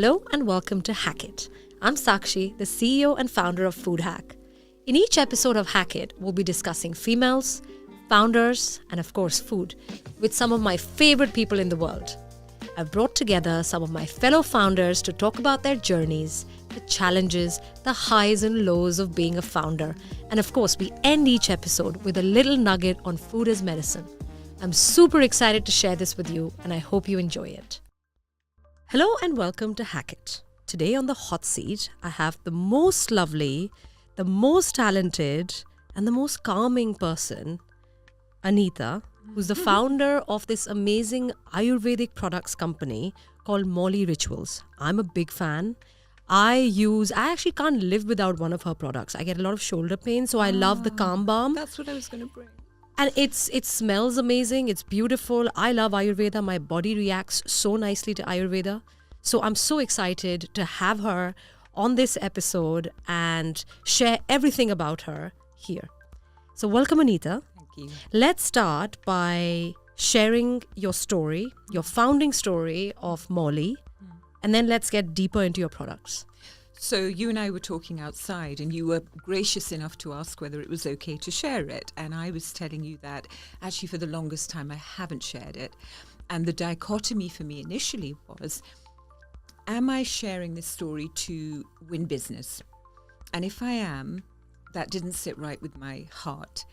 Hello and welcome to Hack It. I'm Sakshi, the CEO and founder of Food Hack. In each episode of Hack It, we'll be discussing females, founders, and of course food with some of my favorite people in the world. I've brought together some of my fellow founders to talk about their journeys, the challenges, the highs and lows of being a founder. And of course, we end each episode with a little nugget on food as medicine. I'm super excited to share this with you, and I hope you enjoy it. Hello and welcome to Hack It. Today on the hot seat, I have the most lovely, the most talented, and the most calming person, Anita, who's the founder of this amazing Ayurvedic products company called Mauli Rituals. I'm a big fan. I actually can't live without one of her products. I get a lot of shoulder pain, so I love the Calm Balm. That's what I was going to bring. And it smells amazing. It's beautiful. I love Ayurveda. My body reacts so nicely to Ayurveda. So I'm so excited to have her on this episode and share everything about her here. So welcome, Anita. Thank you. Let's start by sharing your story, your founding story of Mauli, and then let's get deeper into your products. So you and I were talking outside and you were gracious enough to ask whether it was okay to share it. And I was telling you that actually for the longest time I haven't shared it. And the dichotomy for me initially was, am I sharing this story to win business? And if I am, that didn't sit right with my heart.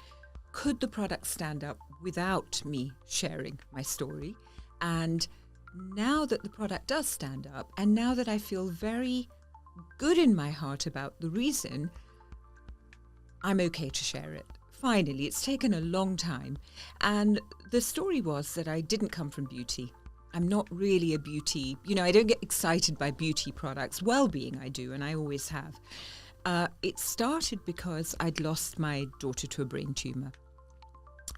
Could the product stand up without me sharing my story? And now that the product does stand up, and now that I feel very good in my heart about the reason, I'm okay to share it. Finally, it's taken a long time. And the story was that I didn't come from beauty. I'm not really a beauty, I don't get excited by beauty products. Well-being I do, and I always have. It started because I'd lost my daughter to a brain tumor.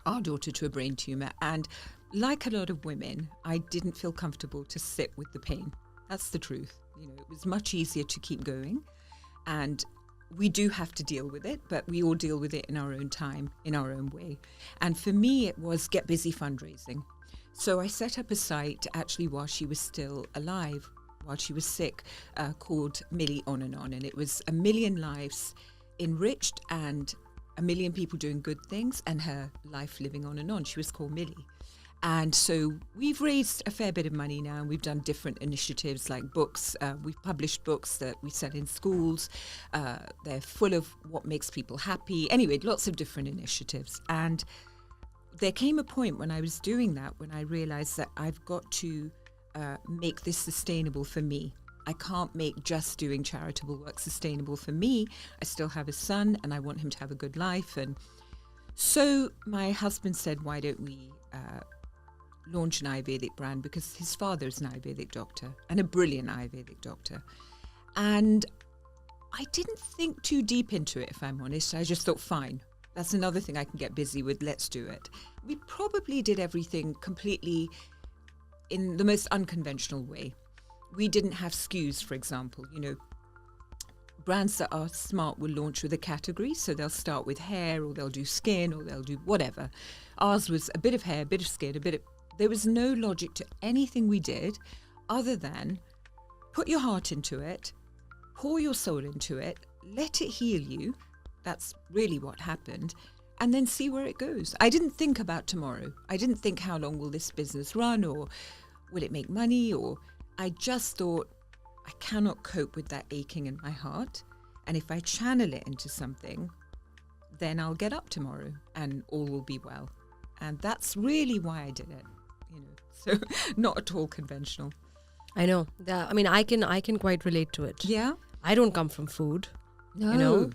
Our daughter to a brain tumor. And like a lot of women, I didn't feel comfortable to sit with the pain. That's the truth. It was much easier to keep going, and we do have to deal with it, but we all deal with it in our own time, in our own way. And for me, it was get busy fundraising. So I set up a site actually while she was still alive, while she was sick, called Millie On and On. And it was 1 million lives enriched and 1 million people doing good things and her life living on and on. She was called Millie. And so we've raised a fair bit of money now, and we've done different initiatives like books. We've published books that we sell in schools. They're full of what makes people happy. Anyway, lots of different initiatives. And there came a point when I was doing that, when I realized that I've got to make this sustainable for me. I can't make just doing charitable work sustainable for me. I still have a son, and I want him to have a good life. And so my husband said, why don't we launch an Ayurvedic brand, because his father is an Ayurvedic doctor and a brilliant Ayurvedic doctor. And I didn't think too deep into it, if I'm honest. I just thought, fine, that's another thing I can get busy with. Let's do it. We probably did everything completely in the most unconventional way. We didn't have SKUs, for example. Brands that are smart will launch with a category. So they'll start with hair, or they'll do skin, or they'll do whatever. Ours was a bit of hair, a bit of skin, there was no logic to anything we did other than put your heart into it, pour your soul into it, let it heal you. That's really what happened. And then see where it goes. I didn't think about tomorrow. I didn't think how long will this business run, or will it make money, or I just thought I cannot cope with that aching in my heart. And if I channel it into something, then I'll get up tomorrow and all will be well. And that's really why I did it. So not at all conventional. I know. I can quite relate to it. Yeah? I don't come from food. No.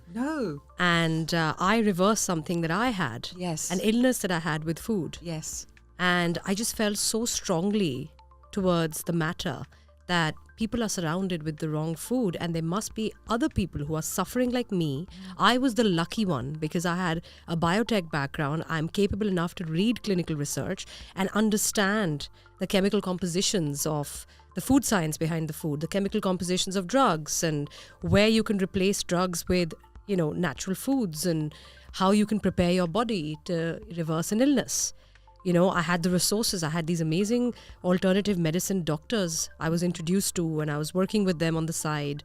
And I reversed something that I had. Yes. An illness that I had with food. Yes. And I just felt so strongly towards the matter that people are surrounded with the wrong food, and there must be other people who are suffering like me. I was the lucky one because I had a biotech background. I'm capable enough to read clinical research and understand the chemical compositions of the food science behind the food, the chemical compositions of drugs, and where you can replace drugs with, natural foods, and how you can prepare your body to reverse an illness. I had the resources. I had these amazing alternative medicine doctors I was introduced to, and I was working with them on the side.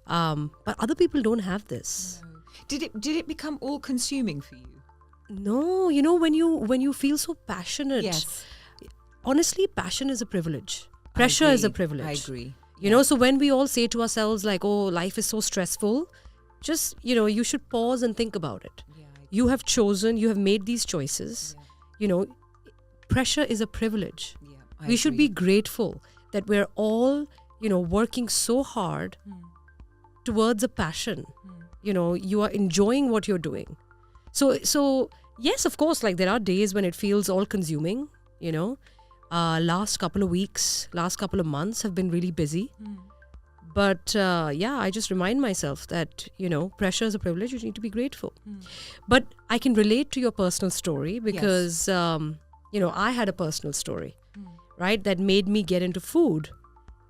But other people don't have this. No. Did it become all consuming for you? No, when you feel so passionate. Yes. Honestly, passion is a privilege. Pressure is a privilege. I agree. So when we all say to ourselves like, oh, life is so stressful, just, you should pause and think about it. Yeah, You have chosen, you have made these choices. Pressure is a privilege. Yeah, We should be grateful that we're all, working so hard towards a passion. You are enjoying what you're doing. So yes, of course, like there are days when it feels all consuming, last couple of weeks, last couple of months have been really busy. But I just remind myself that, pressure is a privilege. You need to be grateful. But I can relate to your personal story because, I had a personal story, right, that made me get into food.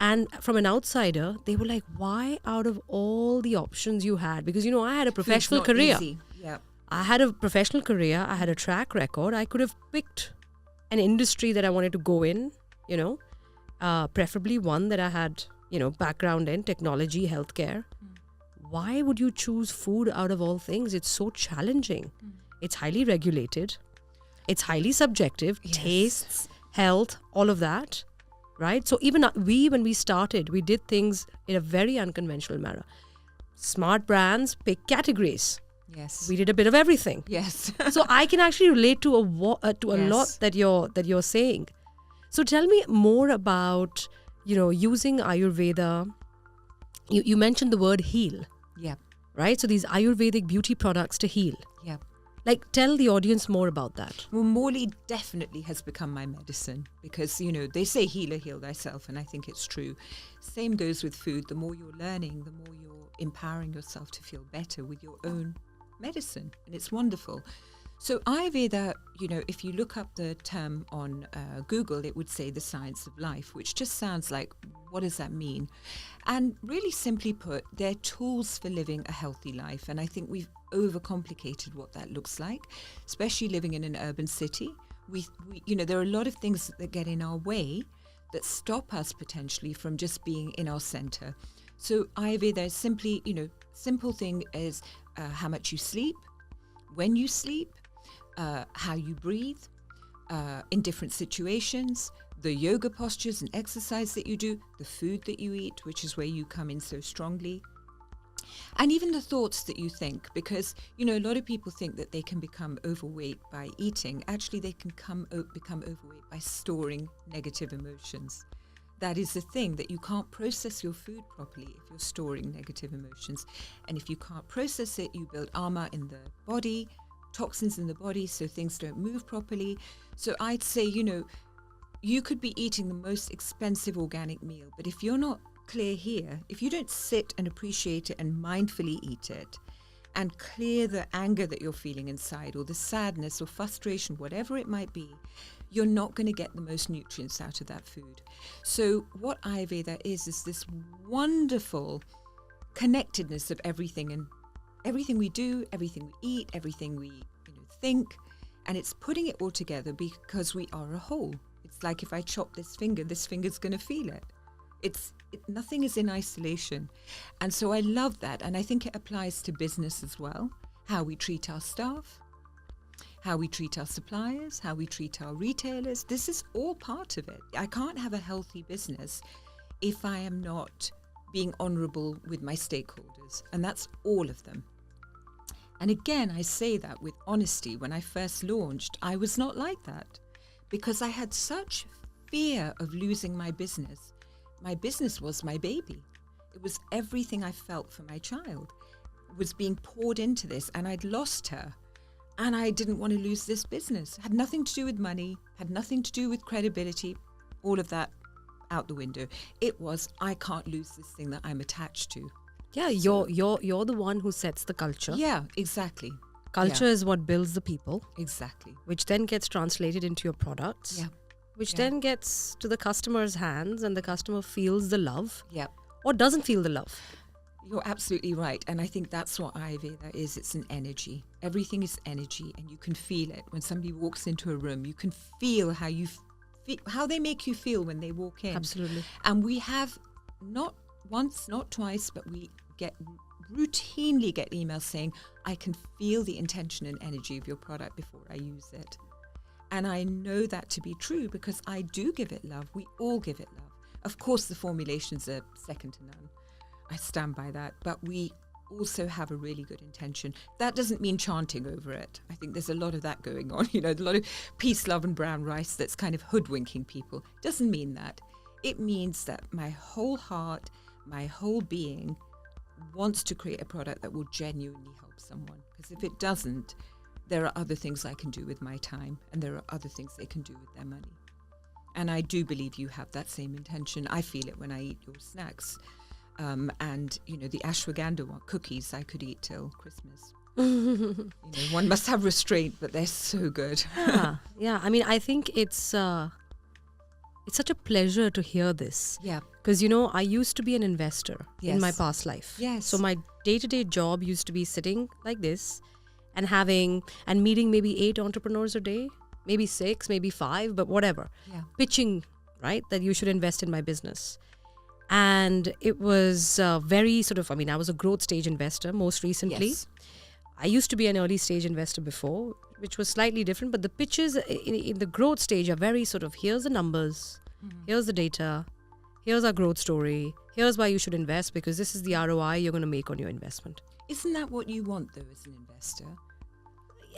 And from an outsider, they were like, why out of all the options you had? Because, I had a professional Food's not career. easy. Yeah. I had a professional career. I had a track record. I could have picked an industry that I wanted to go in, preferably one that I had, background in, technology, healthcare. Why would you choose food out of all things? It's so challenging. It's highly regulated. It's highly subjective. Yes. Tastes, health, all of that. Right? So even when we started, we did things in a very unconventional manner. Smart brands pick categories. Yes. We did a bit of everything. Yes. So I can actually relate to a lot that you're saying. So tell me more about using Ayurveda. You mentioned the word heal, Yeah. right? So these Ayurvedic beauty products to heal. Yeah. Like, tell the audience more about that. Well, Mauli definitely has become my medicine because, they say healer, heal thyself, and I think it's true. Same goes with food. The more you're learning, the more you're empowering yourself to feel better with your own medicine, and it's wonderful. So Ayurveda, if you look up the term on Google, it would say the science of life, which just sounds like, what does that mean? And really simply put, they're tools for living a healthy life. And I think we've overcomplicated what that looks like, especially living in an urban city. We there are a lot of things that get in our way that stop us potentially from just being in our center. So Ayurveda is simply, simple thing is how much you sleep, when you sleep, how you breathe, in different situations, the yoga postures and exercise that you do, the food that you eat, which is where you come in so strongly, and even the thoughts that you think, because, a lot of people think that they can become overweight by eating. Actually, they can become overweight by storing negative emotions. That is the thing, that you can't process your food properly if you're storing negative emotions. And if you can't process it, you build armor in the body, toxins in the body, so things don't move properly. So I'd say, you could be eating the most expensive organic meal, but if you're not clear here, if you don't sit and appreciate it and mindfully eat it and clear the anger that you're feeling inside, or the sadness or frustration, whatever it might be, you're not going to get the most nutrients out of that food. So what Ayurveda is this wonderful connectedness of everything, and everything we do, everything we eat, everything we think, and it's putting it all together because we are a whole. It's like if I chop this finger's going to feel it. Nothing is in isolation. And so I love that. And I think it applies to business as well. How we treat our staff, how we treat our suppliers, how we treat our retailers. This is all part of it. I can't have a healthy business if I am not being honorable with my stakeholders. And that's all of them. And again, I say that with honesty. When I first launched, I was not like that because I had such fear of losing my business. My business was my baby. It was everything I felt for my child. It was being poured into this, and I'd lost her. And I didn't want to lose this business. It had nothing to do with money, had nothing to do with credibility, all of that out the window. It was, I can't lose this thing that I'm attached to. Yeah, you're the one who sets the culture. Yeah, exactly. Culture is what builds the people, Exactly. which then gets translated into your products. Yeah. Which then gets to the customer's hands, and the customer feels the love Yeah. or doesn't feel the love. You're absolutely right. And I think that's what Ayurveda is. It's an energy. Everything is energy, and you can feel it. When somebody walks into a room, you can feel how they make you feel when they walk in. Absolutely. And we have not once, not twice, but we routinely get emails saying, I can feel the intention and energy of your product before I use it. And I know that to be true because I do give it love. We all give it love. Of course, the formulations are second to none. I stand by that. But we also have a really good intention. That doesn't mean chanting over it. I think there's a lot of that going on. A lot of peace, love and brown rice that's kind of hoodwinking people. Doesn't mean that. It means that my whole heart, my whole being wants to create a product that will genuinely help someone. Because if it doesn't, there are other things I can do with my time, and there are other things they can do with their money. And I do believe you have that same intention. I feel it when I eat your snacks. And, the ashwagandha cookies I could eat till Christmas. One must have restraint, but they're so good. Yeah. I mean, I think it's such a pleasure to hear this. Yeah. Because, I used to be an investor in my past life. Yes. So my day-to-day job used to be sitting like this and meeting maybe 8 entrepreneurs a day, maybe 6, maybe 5, but whatever. Yeah. Pitching, right, that you should invest in my business. And it was very I was a growth stage investor most recently. Yes. I used to be an early stage investor before, which was slightly different, but the pitches in the growth stage are very here's the numbers, here's the data, here's our growth story, here's why you should invest because this is the ROI you're going to make on your investment. Isn't that what you want, though, as an investor?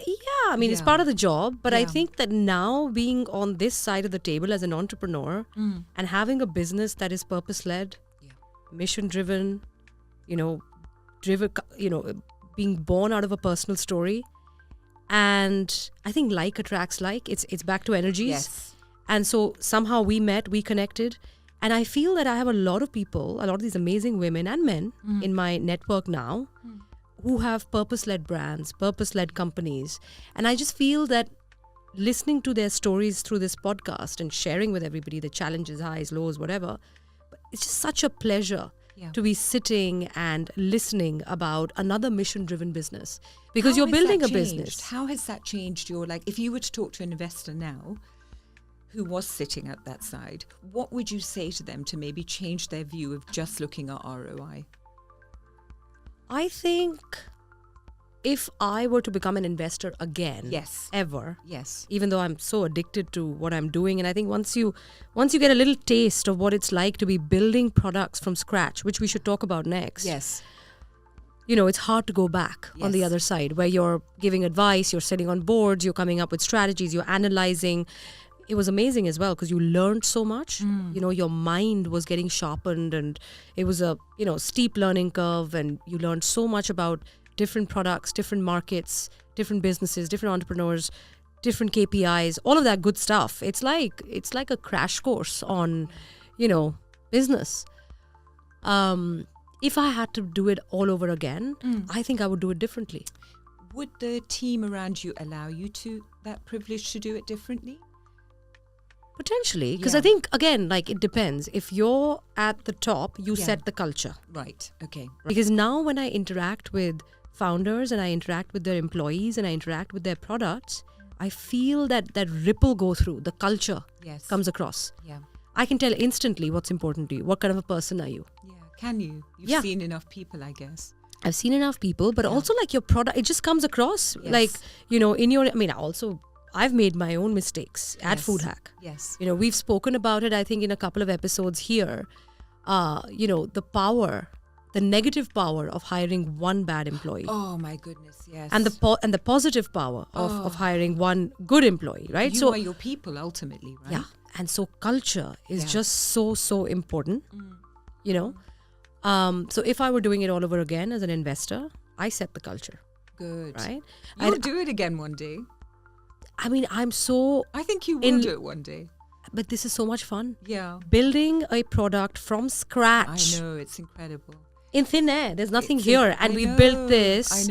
Yeah, I mean, it's part of the job, but I Yeah. think that now being on this side of the table as an entrepreneur and having a business that is purpose-led, mission-driven, being born out of a personal story, and I think like attracts like. It's back to energies. Yes. And so somehow we met, we connected, and I feel that I have a lot of these amazing women and men in my network now who have purpose-led brands, purpose-led companies. And I just feel that listening to their stories through this podcast and sharing with everybody the challenges, highs, lows, whatever, it's just such a pleasure to be sitting and listening about another mission-driven business because you're building a business. How has that changed your, if you were to talk to an investor now who was sitting at that side, what would you say to them to maybe change their view of just looking at ROI? I think if I were to become an investor again, ever, even though I'm so addicted to what I'm doing, and I think once you get a little taste of what it's like to be building products from scratch, which we should talk about next, it's hard to go back on the other side where you're giving advice, you're sitting on boards, you're coming up with strategies, you're analyzing. It was amazing as well because you learned so much. Your mind was getting sharpened, and it was a steep learning curve, and you learned so much about different products, different markets, different businesses, different entrepreneurs, different KPIs, all of that good stuff. It's like a crash course on business. If I had to do it all over again, I think I would do it differently. Would the team around you allow you that privilege to do it differently? Potentially, because I think, again, it depends. If you're at the top, you set the culture. Right, okay. Because now when I interact with founders and I interact with their employees and I interact with their products, I feel that ripple go through, the culture comes across. Yeah. I can tell instantly what's important to you. What kind of a person are you? Yeah, can you? You've seen enough people, I guess. I've seen enough people, but also your product, it just comes across. I've made my own mistakes at Food Hack. Yes. We've spoken about it, I think, in a couple of episodes here. The negative power of hiring one bad employee. Oh my goodness, yes. And the positive power of hiring one good employee, right? You are your people ultimately, right? Yeah. And so culture is just so important, So if I were doing it all over again as an investor, I set the culture. Good. Right? You'll do it again one day. I mean, I think you will do it one day. But this is so much fun. Yeah. Building a product from scratch. I know, it's incredible. In thin air. There's nothing here. And we built this. I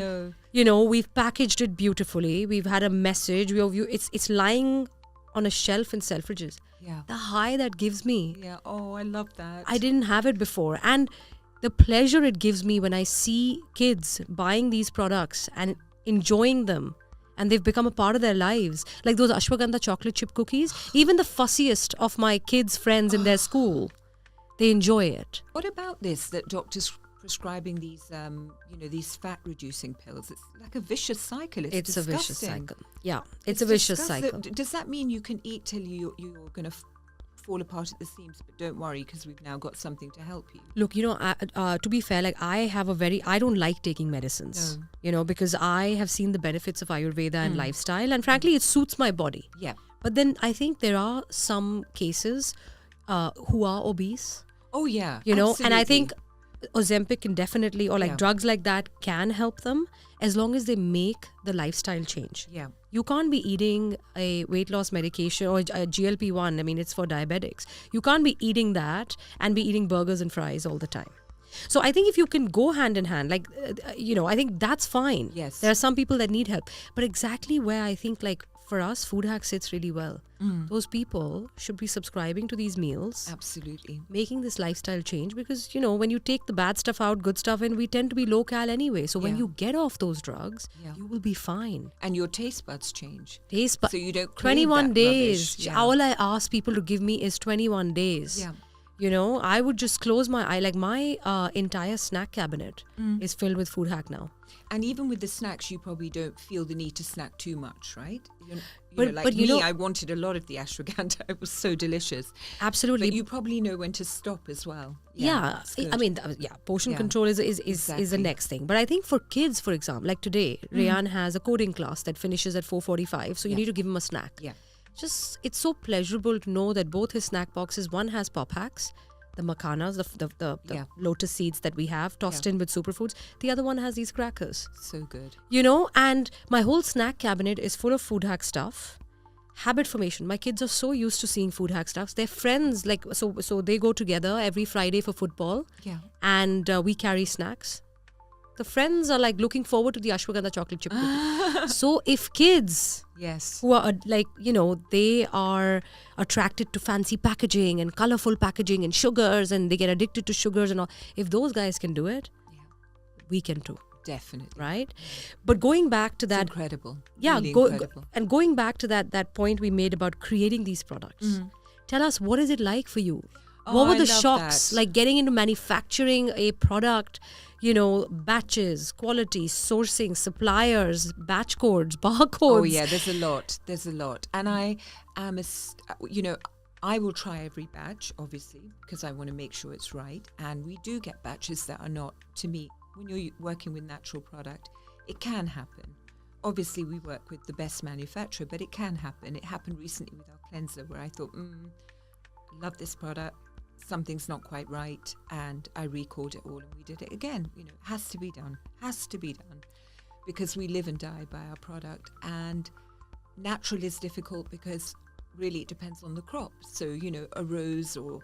know. We've packaged it beautifully. We've had a message. It's lying on a shelf in Selfridges. Yeah. The high that gives me. Yeah. Oh, I love that. I didn't have it before. And the pleasure it gives me when I see kids buying these products and enjoying them, and they've become a part of their lives. Like those ashwagandha chocolate chip cookies, even the fussiest of my kids' friends in their school, they enjoy it. What about this, that doctors prescribing these, these fat-reducing pills? It's like a vicious cycle. It's a vicious disgusting. cycle. Yeah, it's a vicious disgusting. cycle. Does that mean you can eat till you're going to fall apart at the seams? But don't worry, because we've now got something to help you. Look, to be fair, like I don't like taking medicines, because I have seen the benefits of Ayurveda and lifestyle, and frankly, it suits my body. Yeah. But then I think there are some cases who are obese. Oh, yeah. And I absolutely. think Ozempic can definitely, or like drugs like that can help them as long as they make the lifestyle change. Yeah. You can't be eating a weight loss medication or a GLP-1. I mean, it's for diabetics. You can't be eating that and be eating burgers and fries all the time. So I think if you can go hand in hand, like, I think that's fine. Yes. There are some people that need help. But exactly where I think, like, for us, Food Hack sits really well. Those people should be subscribing to these meals. Absolutely. Making this lifestyle change, because, when you take the bad stuff out, good stuff in, we tend to be low cal anyway. So when you get off those drugs, you will be fine. And your taste buds change. So you don't crave 21 that days. rubbish. Yeah. All I ask people to give me is 21 days. Yeah. I would just close my eye. Like my entire snack cabinet is filled with Food Hack now. And even with the snacks, you probably don't feel the need to snack too much, right? But I wanted a lot of the ashwagandha. It was so delicious. Absolutely. But you probably know when to stop as well. Portion control is the next thing. But I think for kids, for example, like today, Rayan has a coding class that finishes at 4:45. So you need to give him a snack. Yeah. It's so pleasurable to know that both his snack boxes, one has pop hacks, the makanas, the lotus seeds that we have tossed in with superfoods. The other one has these crackers. So good. And my whole snack cabinet is full of Food Hack stuff. Habit formation. My kids are so used to seeing Food Hack stuff. They're friends, like so they go together every Friday for football. Yeah. And we carry snacks. The friends are like looking forward to the ashwagandha chocolate chip cookie. So if kids who are they are attracted to fancy packaging and colorful packaging and sugars, and they get addicted to sugars and all, if those guys can do it, we can too. Definitely. Right? But going back to that, it's incredible. Yeah, really incredible. And going back to that point we made about creating these products. Tell us, what is it like for you? What were the shocks, like getting into manufacturing a product, batches, quality, sourcing, suppliers, batch codes, barcodes? Oh yeah, there's a lot. And I am, I will try every batch, obviously, because I want to make sure it's right. And we do get batches that are not, to me, when you're working with natural product, it can happen. Obviously, we work with the best manufacturer, but it can happen. It happened recently with our cleanser where I thought, I love this product. Something's not quite right, and I recalled it all and we did it again. It has to be done, because we live and die by our product. And natural is difficult because really it depends on the crop. So, a rose or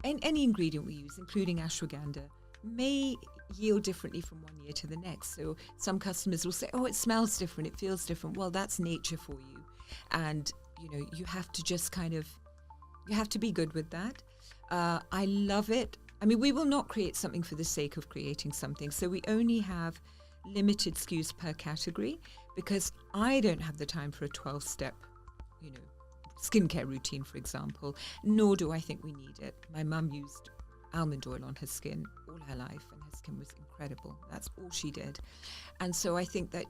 any ingredient we use, including ashwagandha, may yield differently from one year to the next. So some customers will say, oh, it smells different, it feels different. Well, that's nature for you. And, you have to just you have to be good with that. I love it. I mean, we will not create something for the sake of creating something. So we only have limited SKUs per category because I don't have the time for a 12-step, skincare routine, for example, nor do I think we need it. My mum used almond oil on her skin all her life and her skin was incredible. That's all she did. And so I think that,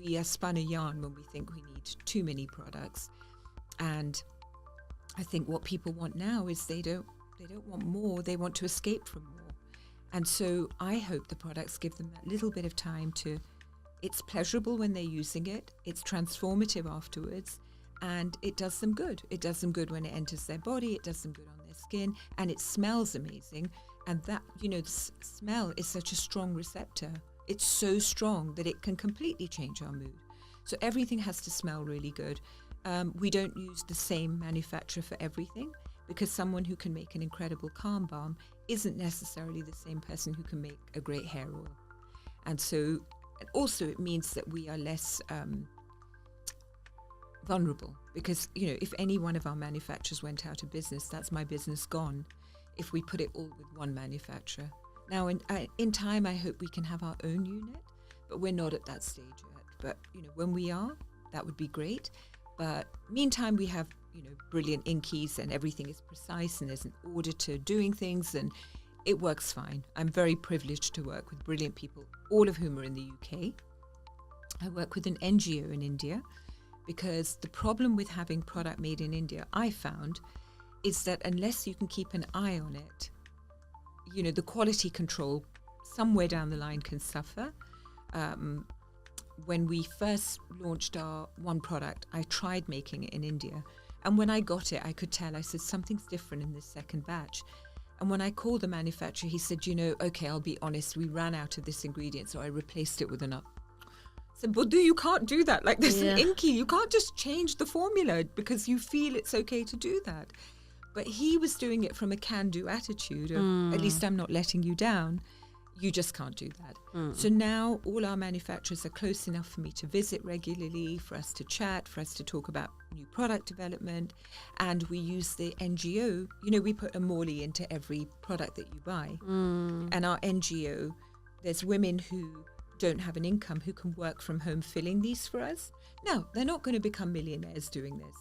we are spun a yarn when we think we need too many products. And I think what people want now is they don't want more, they want to escape from more. And so I hope the products give them that little bit of time to, it's pleasurable when they're using it, it's transformative afterwards, and it does them good. It does them good when it enters their body, it does them good on their skin, and it smells amazing. And that, the smell is such a strong receptor. It's so strong that it can completely change our mood. So everything has to smell really good. We don't use the same manufacturer for everything because someone who can make an incredible calm balm isn't necessarily the same person who can make a great hair oil. And so, and also it means that we are less vulnerable because, if any one of our manufacturers went out of business, that's my business gone if we put it all with one manufacturer. Now, in time, I hope we can have our own unit, but we're not at that stage yet. But, when we are, that would be great. But meantime, we have, brilliant inkies and everything is precise and there's an auditor doing things and it works fine. I'm very privileged to work with brilliant people, all of whom are in the UK. I work with an NGO in India because the problem with having product made in India, I found, is that unless you can keep an eye on it, the quality control somewhere down the line can suffer. When we first launched our one product, I tried making it in India. And when I got it, I could tell, I said, something's different in this second batch. And when I called the manufacturer, he said, okay, I'll be honest, we ran out of this ingredient, so I replaced it with another. I said, but you can't do that. Like, there's an inky. You can't just change the formula because you feel it's okay to do that. But he was doing it from a can-do attitude of, at least I'm not letting you down. You just can't do that. So now all our manufacturers are close enough for me to visit regularly, for us to chat, for us to talk about new product development. And we use the NGO. We put a Mauli into every product that you buy. And our NGO, there's women who don't have an income who can work from home filling these for us. Now, they're not going to become millionaires doing this.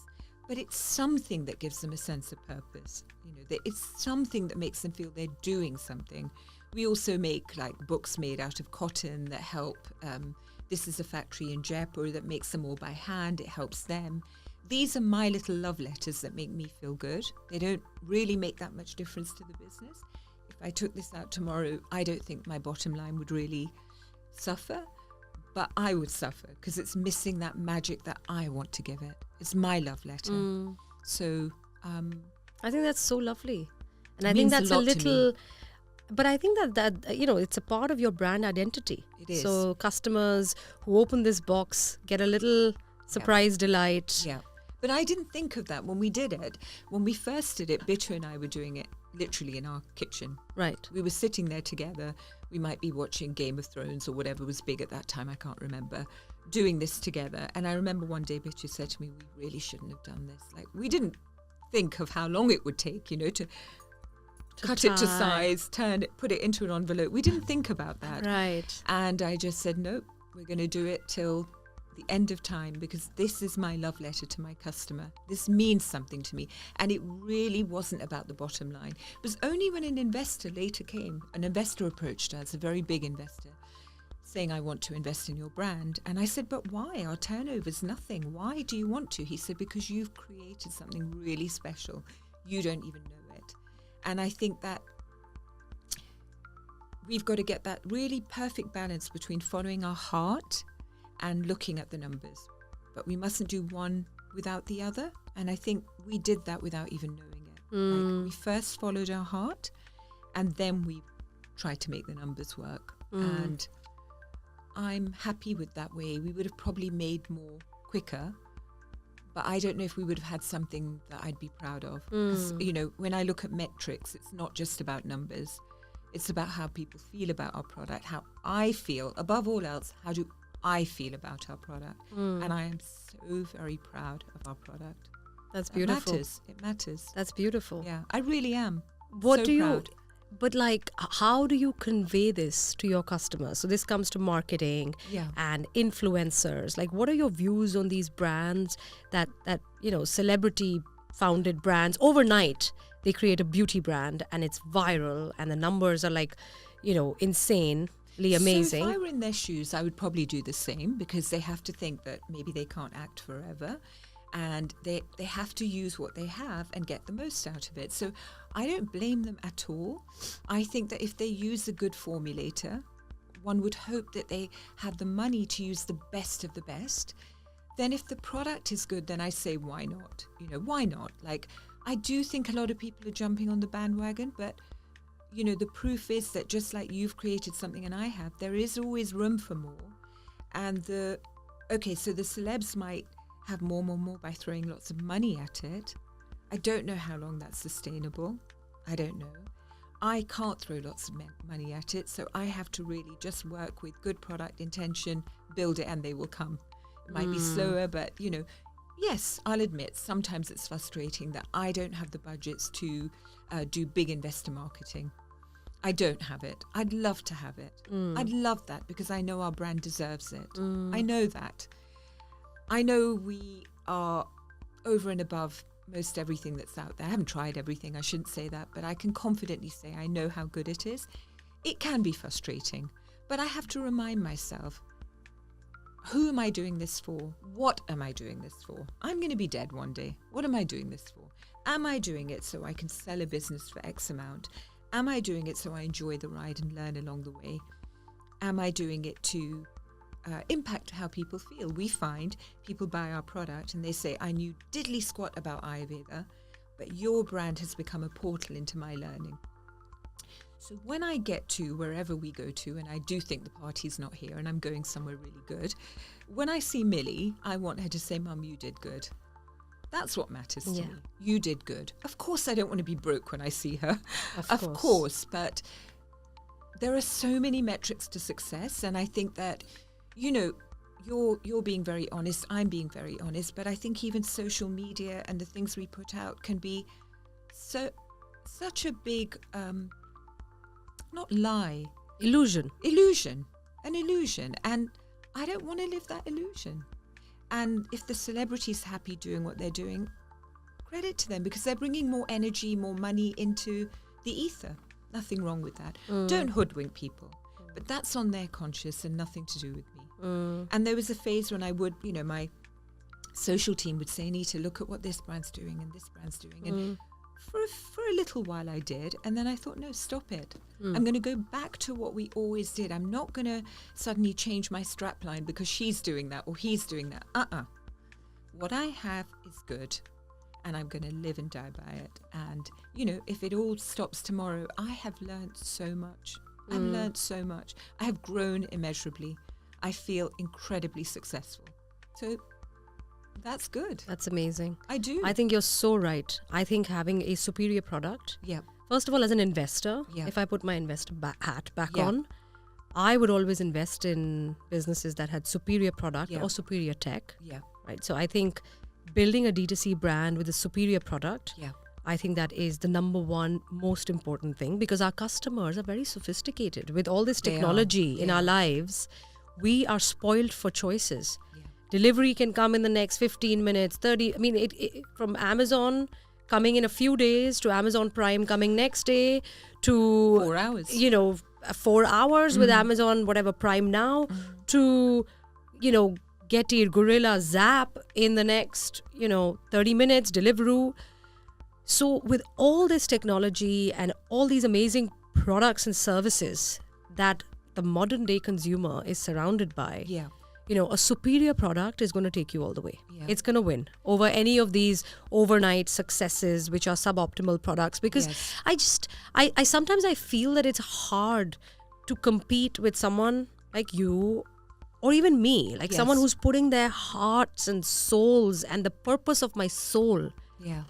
But it's something that gives them a sense of purpose. It's something that makes them feel they're doing something. We also make books made out of cotton that help. This is a factory in Jaipur that makes them all by hand. It helps them. These are my little love letters that make me feel good. They don't really make that much difference to the business. If I took this out tomorrow, I don't think my bottom line would really suffer. But I would suffer because it's missing that magic that I want to give it. It's my love letter. So I think that's so lovely. And I think that's a little... But I think that it's a part of your brand identity. It is. So customers who open this box get a little surprise delight. Yeah. But I didn't think of that when we did it. When we first did it, Bittu and I were doing it literally in our kitchen. Right. We were sitting there together. We might be watching Game of Thrones or whatever was big at that time. I can't remember. Doing this together. And I remember one day Bittu said to me, we really shouldn't have done this. We didn't think of how long it would take, to cut it to size, turn it, put it into an envelope. We didn't think about that. Right. And I just said, nope, we're going to do it till the end of time because this is my love letter to my customer. This means something to me. And it really wasn't about the bottom line. It was only when an investor later came, an investor approached us, a very big investor, saying, I want to invest in your brand. And I said, but why? Our turnover's nothing. Why do you want to? He said, because you've created something really special. You don't even know it. And I think that we've got to get that really perfect balance between following our heart and looking at the numbers. But we mustn't do one without the other. And I think we did that without even knowing it. We first followed our heart and then we tried to make the numbers work. And I'm happy with that way. We would have probably made more quicker. But I don't know if we would have had something that I'd be proud of. Because, when I look at metrics, it's not just about numbers. It's about how people feel about our product, how I feel. Above all else, how do I feel about our product? And I am so very proud of our product. That's beautiful. It matters. That's beautiful. Yeah, I really am. What so do you... proud. But how do you convey this to your customers? So this comes to marketing and influencers. What are your views on these brands that celebrity founded brands overnight? They create a beauty brand and it's viral and the numbers are insanely amazing. So if I were in their shoes, I would probably do the same because they have to think that maybe they can't act forever. And they have to use what they have and get the most out of it. So I don't blame them at all. I think that if they use a good formulator, one would hope that they have the money to use the best of the best. Then if the product is good, then I say, why not? Why not? I do think a lot of people are jumping on the bandwagon, but, the proof is that just like you've created something and I have, there is always room for more. And so the celebs might have more by throwing lots of money at it. I don't know how long that's sustainable. I don't know. I can't throw lots of money at it, so I have to really just work with good product intention, build it, and they will come. It might be slower, but, yes, I'll admit, sometimes it's frustrating that I don't have the budgets to do big investor marketing. I don't have it. I'd love to have it. I'd love that because I know our brand deserves it. I know that. I know we are over and above most everything that's out there. I haven't tried everything, I shouldn't say that, but I can confidently say I know how good it is. It can be frustrating, but I have to remind myself, who am I doing this for? What am I doing this for? I'm going to be dead one day. What am I doing this for? Am I doing it so I can sell a business for X amount? Am I doing it so I enjoy the ride and learn along the way? Am I doing it to impact how people feel? We find people buy our product and they say, I knew diddly squat about Ayurveda, but your brand has become a portal into my learning. So when I get to wherever we go to, and I do think the party's not here and I'm going somewhere really good, when I see Millie, I want her to say, Mum, you did good. That's what matters to me. You did good. Of course, I don't want to be broke when I see her. Of course, but there are so many metrics to success. And I think that, you know, you're being very honest, I'm being very honest, but I think even social media and the things we put out can be such a big... not lie. Illusion. An illusion. And I don't want to live that illusion. And if the celebrity's happy doing what they're doing, credit to them because they're bringing more energy, more money into the ether. Nothing wrong with that. Don't hoodwink people. But that's on their conscience and nothing to do with me. And there was a phase when I would, you know, my social team would say, Anita, look at what this brand's doing and this brand's doing. And for a little while I did, and then I thought, no, stop it. I'm going to go back to what we always did. I'm not going to suddenly change my strapline because she's doing that or he's doing that. What I have is good, and I'm going to live and die by it. And, you know, if it all stops tomorrow, I have learned so much. I've learned so much. I have grown immeasurably. I feel incredibly successful. So that's good. That's amazing. I do. I think you're so right. I think having a superior product. Yeah. First of all, as an investor, if I put my investor hat back on, I would always invest in businesses that had superior product or superior tech. Yeah. Right. So I think building a D2C brand with a superior product, I think that is the number one most important thing because our customers are very sophisticated. With all this technology in our lives, we are spoiled for choices. Delivery can come in the next 15 minutes, 30. I mean, it from Amazon coming in a few days to Amazon Prime coming next day to 4 hours. You know, 4 hours with Amazon, whatever Prime now to, you know, Getir, Gorilla, Zap in the next, 30 minutes, Deliveroo. So with all this technology and all these amazing products and services that the modern day consumer is surrounded by, a superior product is going to take you all the way. It's going to win over any of these overnight successes, which are suboptimal products. Because I sometimes I feel that it's hard to compete with someone like you or even me, like someone who's putting their hearts and souls, and the purpose of my soul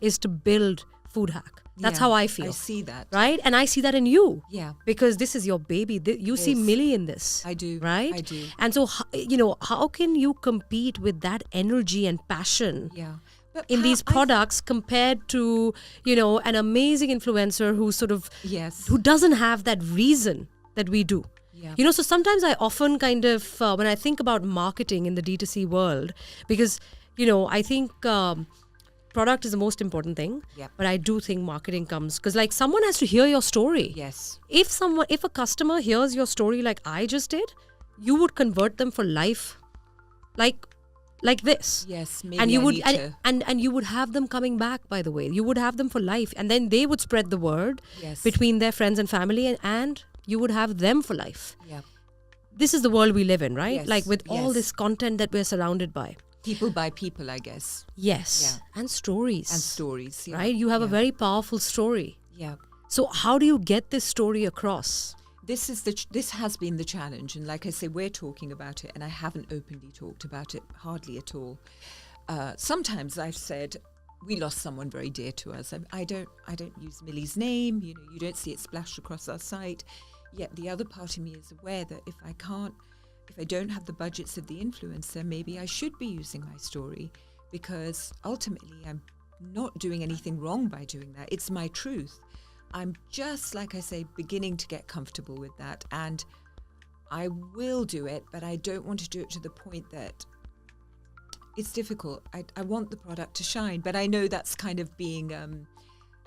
is to build Food Hack. That's how I feel. I see that. Right? And I see that in you. Yeah. Because this is your baby. You see Millie in this. I do. Right? I do. And so, how can you compete with that energy and passion in these products compared to, an amazing influencer who sort of, who doesn't have that reason that we do. Yeah. So sometimes I often kind of, when I think about marketing in the D2C world, because, I think product is the most important thing, but I do think marketing comes, because like someone has to hear your story. Yes. If a customer hears your story like I just did, you would convert them for life, like this. Yes, maybe and you would Anita. and you would have them coming back, by the way. You would have them for life, and then they would spread the word between their friends and family, and you would have them for life. Yeah. This is the world we live in, right? Yes. Like with all this content that we're surrounded by. People by people, I guess. Yes. Yeah. And stories. Yeah. Right? You have a very powerful story. Yeah. So how do you get this story across? This has been the challenge, and like I say, we're talking about it, and I haven't openly talked about it hardly at all. Sometimes I've said we lost someone very dear to us. I don't use Millie's name. You don't see it splashed across our site. Yet the other part of me is aware that if I don't have the budgets of the influencer, maybe I should be using my story, because ultimately I'm not doing anything wrong by doing that. It's my truth. I'm just, like I say, beginning to get comfortable with that. And I will do it, but I don't want to do it to the point that it's difficult. I want the product to shine, but I know that's kind of being a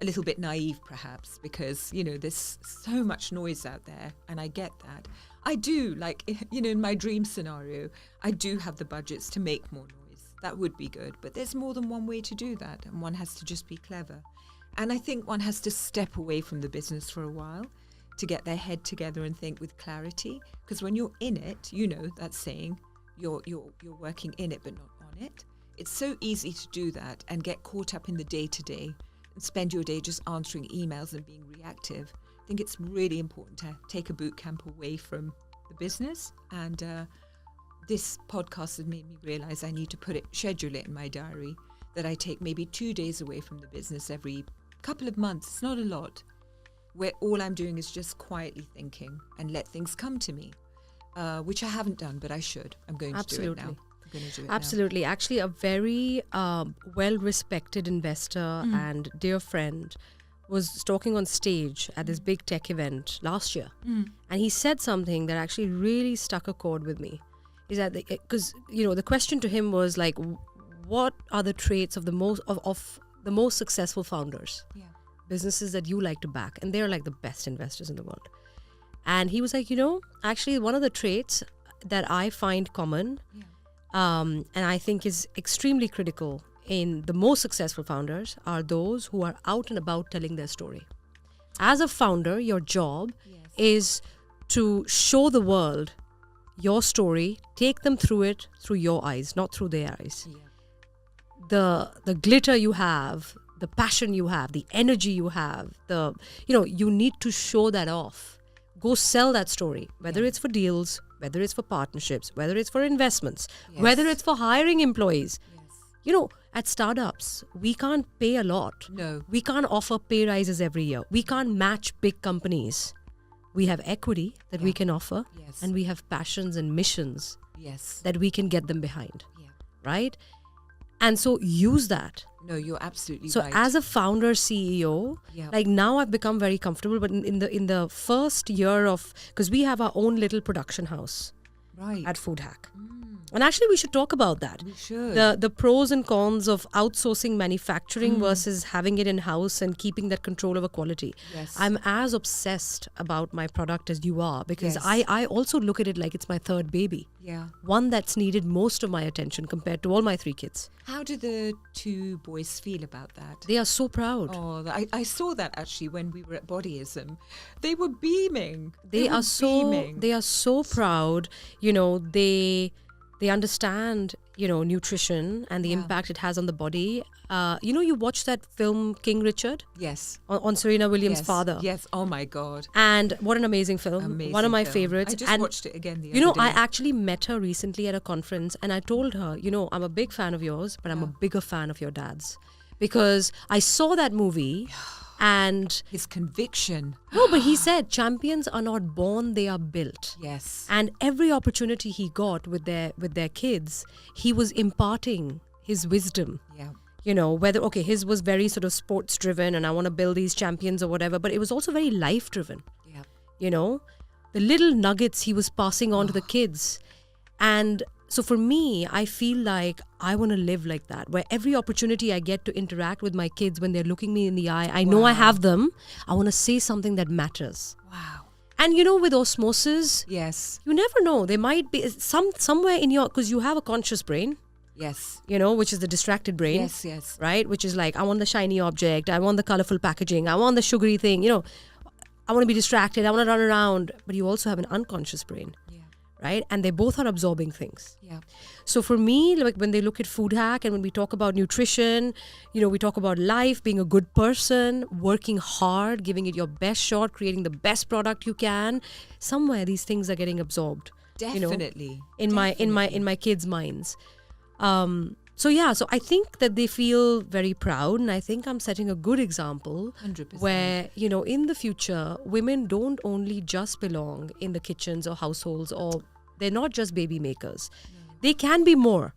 little bit naive, perhaps, because, there's so much noise out there, and I get that. I do, like, in my dream scenario, I do have the budgets to make more noise. That would be good, but there's more than one way to do that, and one has to just be clever. And I think one has to step away from the business for a while to get their head together and think with clarity, because when you're in it, that saying, you're working in it but not on it. It's so easy to do that and get caught up in the day-to-day and spend your day just answering emails and being reactive. I think it's really important to take a boot camp away from the business, and this podcast has made me realize I need to schedule it in my diary, that I take maybe 2 days away from the business every couple of months. It's not a lot, where all I'm doing is just quietly thinking and let things come to me, which I haven't done, but I should. I'm going to do it now. I'm going to do it Absolutely. now. Actually, a very well-respected investor and dear friend was talking on stage at this big tech event last year. And he said something that actually really struck a chord with me. Is that because the question to him was like, what are the traits of the most successful founders? Yeah. Businesses that you like to back, and they're like the best investors in the world. And he was like, actually one of the traits that I find common, and I think is extremely critical in the most successful founders, are those who are out and about telling their story. As a founder, your job is to show the world your story, take them through it through your eyes, not through their eyes. The glitter you have, the passion you have, the energy you have, you need to show that off. Go sell that story, whether it's for deals, whether it's for partnerships, whether it's for investments, whether it's for hiring employees. At startups, we can't pay a lot. No. We can't offer pay rises every year. We can't match big companies. We have equity that we can offer, and we have passions and missions that we can get them behind, right? And so use that. No, you're absolutely so right. So as a founder, CEO, like now I've become very comfortable, but in the first year of, because we have our own little production house at Food Hack. And actually we should talk about that. We should. The pros and cons of outsourcing manufacturing versus having it in-house and keeping that control over quality. I'm as obsessed about my product as you are, because I also look at it like it's my third baby. One that's needed most of my attention compared to all my 3 kids. How do the 2 boys feel about that? They are so proud. Oh, I saw that actually when we were at Bodyism. They were beaming. They are so proud. They understand, nutrition and the impact it has on the body. You watched that film King Richard? Yes. On Serena Williams' father. Yes. Oh my God. And what an amazing film. One of my favorites. I just watched it again the other day. I actually met her recently at a conference, and I told her, I'm a big fan of yours, but I'm a bigger fan of your dad's. Because I saw that movie and his conviction. No, but he said champions are not born, they are built. Yes. And every opportunity he got with their kids, he was imparting his wisdom. Whether his was very sort of sports driven and I want to build these champions or whatever, but it was also very life driven. The little nuggets he was passing on to the kids. And so for me, I feel like I want to live like that, where every opportunity I get to interact with my kids when they're looking me in the eye, I know I have them. I want to say something that matters. Wow. And with osmosis, you never know. There might be somewhere in because you have a conscious brain. Yes. Which is the distracted brain. Yes. Right? Which is like, I want the shiny object. I want the colorful packaging. I want the sugary thing. I want to be distracted. I want to run around. But you also have an unconscious brain. Right? And they both are absorbing things. So for me, like when they look at Food Hack and when we talk about nutrition, we talk about life, being a good person, working hard, giving it your best shot, creating the best product you can. Somewhere these things are getting absorbed. Definitely. In my kids' minds. So I think that they feel very proud, and I think I'm setting a good example 100%. where, in the future, women don't only just belong in the kitchens or households, or they're not just baby makers. No. They can be more.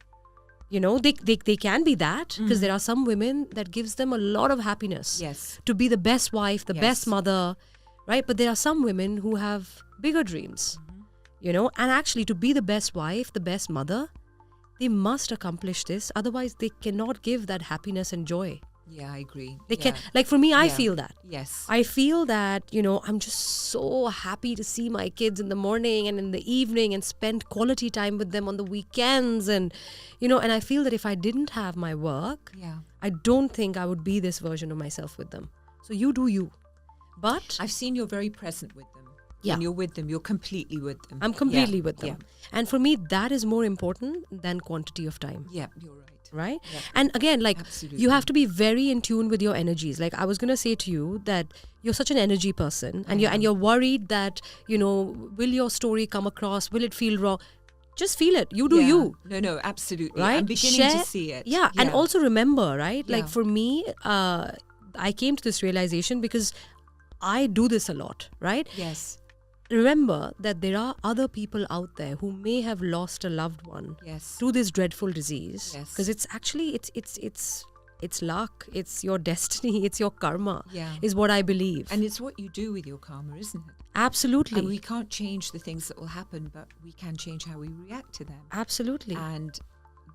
They can be that, because there are some women that gives them a lot of happiness. Yes. To be the best wife, the Yes. best mother, right? But there are some women who have bigger dreams, and actually to be the best wife, the best mother, they must accomplish this. Otherwise, they cannot give that happiness and joy. Yeah, I agree. They can, like for me, I Yeah. feel that. Yes. I feel that, I'm just so happy to see my kids in the morning and in the evening and spend quality time with them on the weekends. And, and I feel that if I didn't have my work, Yeah. I don't think I would be this version of myself with them. So you do you. But I've seen you're very present with them. Yeah. When you're with them, you're completely with them. I'm completely Yeah. with them. Yeah. And for me, that is more important than quantity of time. Yeah, you're right. Right? Yeah. And again, like, Absolutely. you have to be very in tune with your energies. Like, I was going to say to you that you're such an energy person, and you're worried that, will your story come across? Will it feel wrong? Just feel it. You do Yeah. you. No, absolutely. Right? I'm beginning to see it. Yeah. And also remember, right? Yeah. Like for me, I came to this realization because I do this a lot, right? Yes. Remember that there are other people out there who may have lost a loved one Yes. to this dreadful disease. Yes. Because it's actually, it's luck, it's your destiny, it's your karma, Yeah. is what I believe. And it's what you do with your karma, isn't it? Absolutely. And we can't change the things that will happen, but we can change how we react to them. Absolutely. And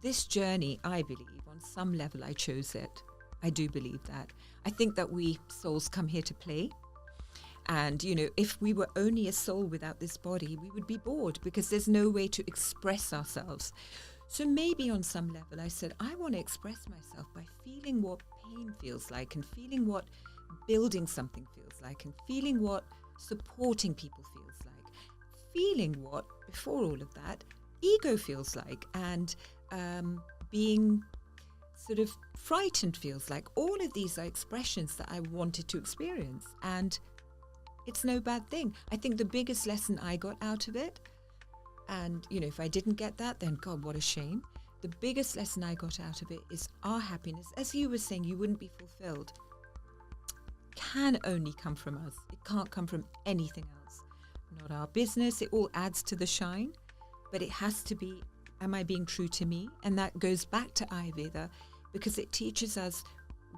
this journey, I believe, on some level, I chose it. I do believe that. I think that we souls come here to play. And, if we were only a soul without this body, we would be bored because there's no way to express ourselves. So maybe on some level, I said, I want to express myself by feeling what pain feels like, and feeling what building something feels like, and feeling what supporting people feels like, feeling what, before all of that, ego feels like, and being sort of frightened feels like. All of these are expressions that I wanted to experience, and it's no bad thing. I think the biggest lesson I got out of it, and if I didn't get that, then God, what a shame. The biggest lesson I got out of it is our happiness, as you were saying, you wouldn't be fulfilled, can only come from us. It can't come from anything else. Not our business. It all adds to the shine, but it has to be, am I being true to me? And that goes back to Ayurveda, because it teaches us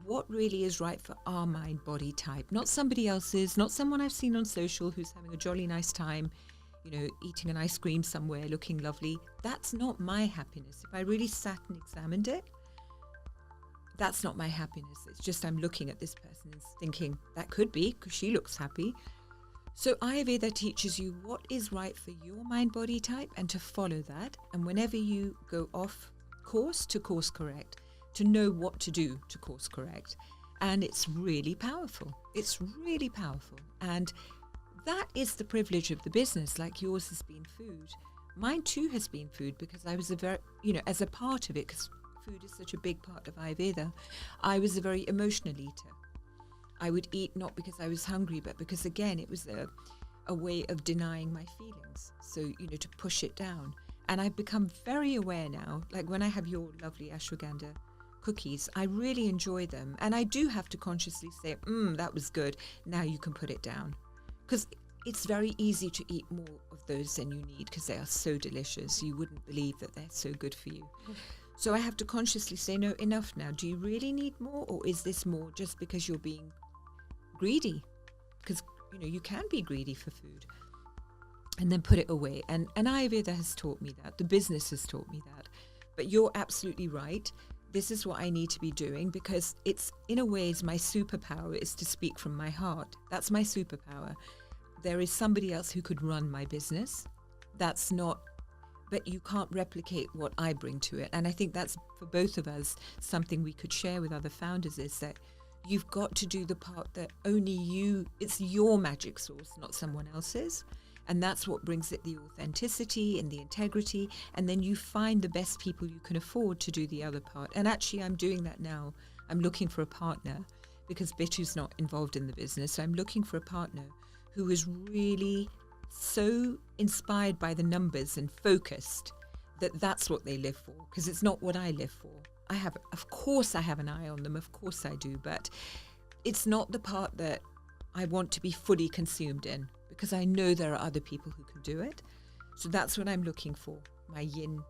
what really is right for our mind body type, not somebody else's, not someone I've seen on social who's having a jolly nice time, eating an ice cream somewhere, looking lovely. That's not my happiness. If I really sat and examined it, that's not my happiness. It's just I'm looking at this person and thinking that could be because she looks happy. So Ayurveda teaches you what is right for your mind body type and to follow that. And whenever you go off course, to course correct, to know what to do to course correct. And it's really powerful. It's really powerful. And that is the privilege of the business. Like yours has been food. Mine too has been food, because I was a very, as a part of it, because food is such a big part of Ayurveda, I was a very emotional eater. I would eat not because I was hungry, but because, again, it was a way of denying my feelings. So, to push it down. And I've become very aware now, like when I have your lovely ashwagandha cookies, I really enjoy them. And I do have to consciously say, that was good. Now you can put it down. Because it's very easy to eat more of those than you need, because they are so delicious. You wouldn't believe that they're so good for you. So I have to consciously say, no, enough now. Do you really need more? Or is this more just because you're being greedy? Because, you can be greedy for food. And then put it away. And Ayurveda has taught me that. The business has taught me that. But you're absolutely right. This is what I need to be doing, because it's, in a way, is my superpower is to speak from my heart. That's my superpower. There is somebody else who could run my business. That's not, but you can't replicate what I bring to it. And I think that's, for both of us, something we could share with other founders, is that you've got to do the part that only you, it's your magic sauce, not someone else's. And that's what brings it the authenticity and the integrity. And then you find the best people you can afford to do the other part. And actually, I'm doing that now. I'm looking for a partner, because Bitu's not involved in the business. So I'm looking for a partner who is really so inspired by the numbers and focused that that's what they live for. Because it's not what I live for. Of course I have an eye on them. Of course I do. But it's not the part that I want to be fully consumed in, because I know there are other people who can do it. So that's what I'm looking for, my yin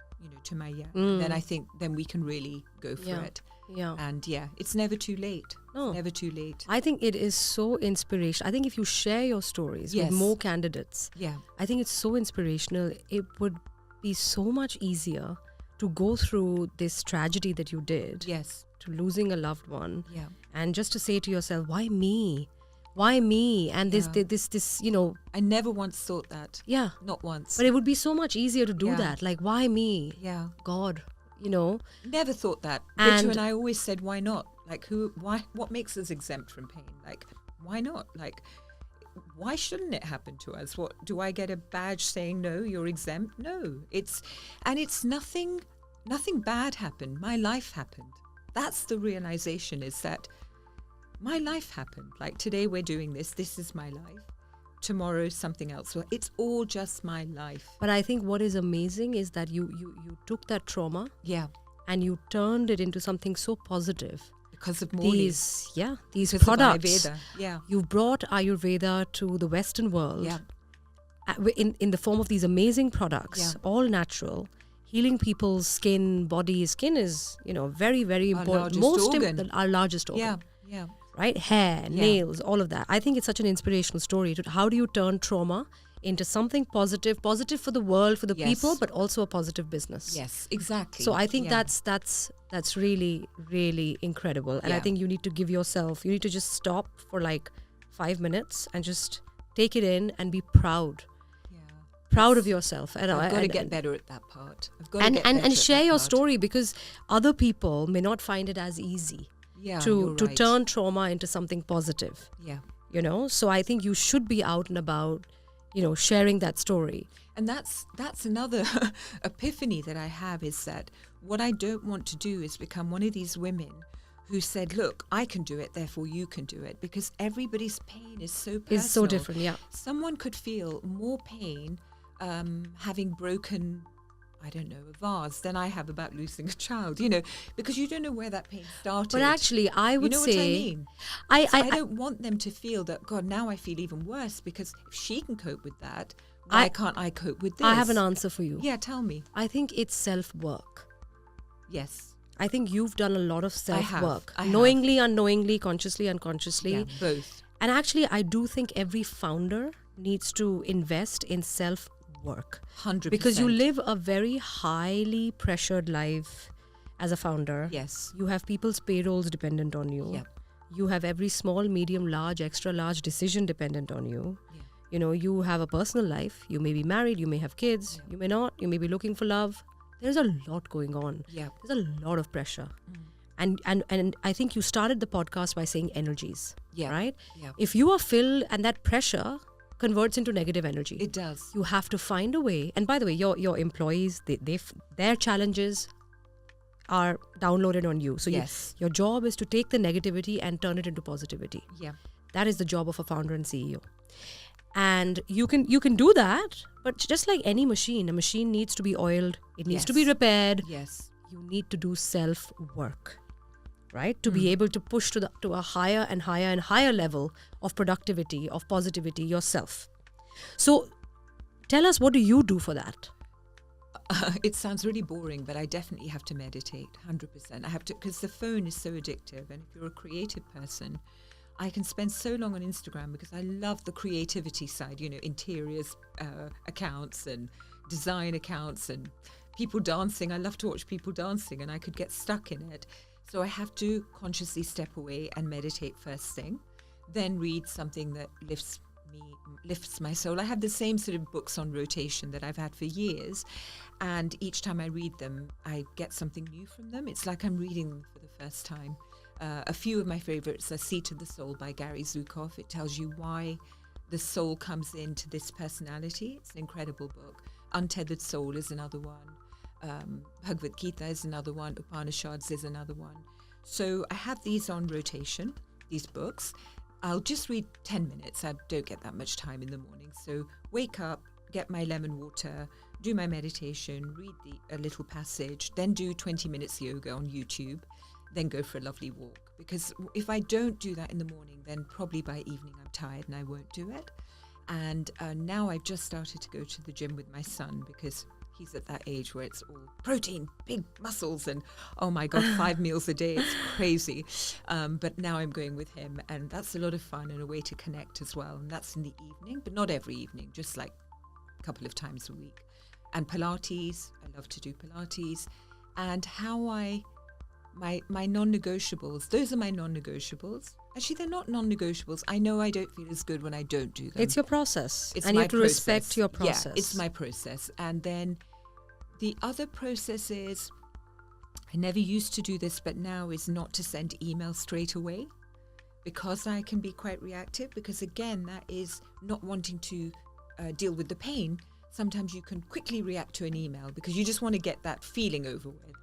to my then I think then we can really go for it. Yeah. And it's never too late. No. It's never too late. I think it is so inspirational. I think if you share your stories with more candidates, I think it's so inspirational. It would be so much easier to go through this tragedy that you did, to losing a loved one, and just to say to yourself, why me? Why me? And this, I never once thought that. Yeah. Not once. But it would be so much easier to do that. Like, why me? Yeah. God, Never thought that. And I always said, why not? Like, what makes us exempt from pain? Like, why not? Like, why shouldn't it happen to us? What, do I get a badge saying, no, you're exempt? No. It's nothing bad happened. My life happened. That's the realization, is that my life happened. Like, today we're doing this. This is my life. Tomorrow something else. So it's all just my life. But I think what is amazing is that you took that trauma and you turned it into something so positive. Because of Mauli. These because products. Of Ayurveda. You've brought Ayurveda to the Western world in the form of these amazing products, all natural, healing people's skin, body. Skin is, very, very important. Our largest organ. Yeah. Right? Hair, nails, all of that. I think it's such an inspirational story. How do you turn trauma into something positive for the world, for the people, but also a positive business? Yes, exactly. So I think that's really, really incredible. And I think you need to just stop for like 5 minutes and just take it in and be proud. Proud of yourself. I've got to get better at that part. And share your story, because other people may not find it as easy. To turn trauma into something positive. So I think you should be out and about, sharing that story. And that's another epiphany that I have, is that what I don't want to do is become one of these women who said, look, I can do it, therefore you can do it, because everybody's pain is so personal. It's so different, Someone could feel more pain having broken, I don't know, a vase than I have about losing a child, because you don't know where that pain started. But actually, I would say... You know what I mean? I don't want them to feel that, God, now I feel even worse, because if she can cope with that, why can't I cope with this? I have an answer for you. Yeah, tell me. I think it's self-work. Yes. I think you've done a lot of self-work. I have. Knowingly, unknowingly, consciously, unconsciously. Yeah, both. And actually, I do think every founder needs to invest in self-work. 100%. Because you live a very highly pressured life as a founder. Yes. You have people's payrolls dependent on you. Yeah. You have every small, medium, large, extra large decision dependent on you. Yeah. You have a personal life. You may be married, you may have kids, you may not, you may be looking for love. There's a lot going on. Yeah. There's a lot of pressure. And I think you started the podcast by saying energies. Yeah. Right? Yeah. If you are filled and that pressure converts into negative energy. It does. You have to find a way. And by the way, your employees, their challenges are downloaded on you. So your job is to take the negativity and turn it into positivity. Yeah. That is the job of a founder and CEO. And you can do that, but just like any machine, a machine needs to be oiled. It needs to be repaired. Yes. You need to do self-work, right? To be able to push to a higher and higher and higher level of productivity, of positivity yourself. So tell us, what do you do for that? It sounds really boring, but I definitely have to meditate, 100%. I have to, because the phone is so addictive. And if you're a creative person, I can spend so long on Instagram because I love the creativity side, interiors accounts and design accounts and people dancing. I love to watch people dancing, and I could get stuck in it. So I have to consciously step away and meditate first thing, then read something that lifts my soul. I have the same sort of books on rotation that I've had for years, and each time I read them, I get something new from them. It's like I'm reading them for the first time. A few of my favorites are Seat of the Soul by Gary Zukav. It tells you why the soul comes into this personality. It's an incredible book. Untethered Soul is another one. Bhagavad Gita is another one. Upanishads is another one. So I have these on rotation, these books. I'll just read 10 minutes. I don't get that much time in the morning. So wake up, get my lemon water, do my meditation, read a little passage, then do 20 minutes yoga on YouTube, then go for a lovely walk. Because if I don't do that in the morning, then probably by evening I'm tired and I won't do it. And now I've just started to go to the gym with my son because he's at that age where it's all protein, big muscles, and oh my God, 5 meals a day. It's crazy. But now I'm going with him, and that's a lot of fun and a way to connect as well. And that's in the evening, but not every evening, just like a couple of times a week. And Pilates, I love to do Pilates. And my non-negotiables, those are my non-negotiables. Actually, they're not non-negotiables. I know I don't feel as good when I don't do them. It's your process. It's and you my have to process. respect your process. Yeah, it's my process. And then the other process is, I never used to do this, but now is not to send emails straight away, because I can be quite reactive, because again, that is not wanting to deal with the pain. Sometimes you can quickly react to an email because you just want to get that feeling over with.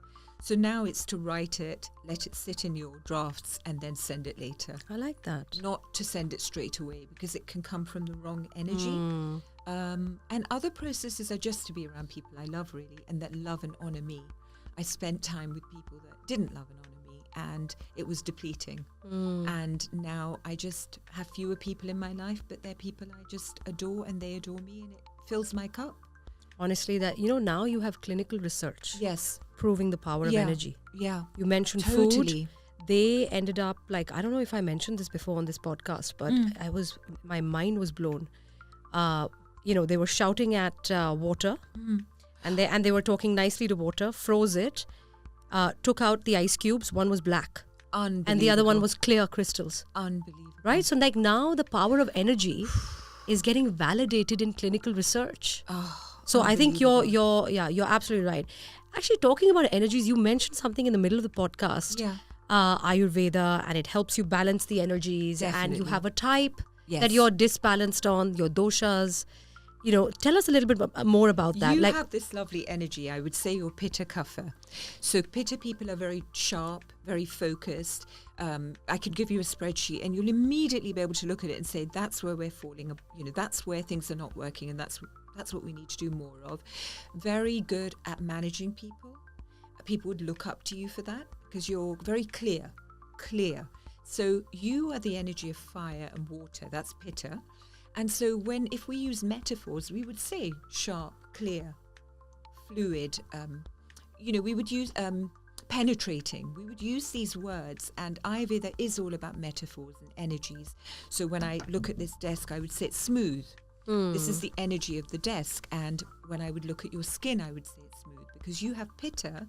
So now it's to write it, let it sit in your drafts, and then send it later. I like that. Not to send it straight away, because it can come from the wrong energy. And other processes are just to be around people I love, really, and that love and honor me. I spent time with people that didn't love and honor me, and it was depleting. And now I just have fewer people in my life, but they're people I just adore, and they adore me, and it fills my cup. Honestly, that, now you have clinical research. Yes. Proving the power of energy. Yeah. You mentioned Totally. food. They ended up, like, I don't know if I mentioned this before on this podcast, but my mind was blown. They were shouting at water, and they were talking nicely to water, froze it, took out the ice cubes. One was black. Unbelievable. And the other one was clear crystals. Unbelievable. Right? So like now the power of energy is getting validated in clinical research. So I think you're absolutely right. Actually, talking about energies, you mentioned something in the middle of the podcast. Yeah. Ayurveda, and it helps you balance the energies. Definitely. And you have a type Yes. that you're disbalanced on, your doshas. Tell us a little bit more about that. You have this lovely energy. I would say you're Pitta Kapha. So Pitta people are very sharp, very focused. I could give you a spreadsheet and you'll immediately be able to look at it and say, that's where we're falling. That's where things are not working, and that's what we need to do more of. Very good at managing people. People would look up to you for that because you're very clear. So you are the energy of fire and water. That's Pitta. And so if we use metaphors, we would say sharp, clear, fluid, we would use penetrating. We would use these words, and Ayurveda is all about metaphors and energies. So when I look at this desk, I would say it's smooth. This is the energy of the desk. And when I would look at your skin, I would say it's smooth, because you have Pitta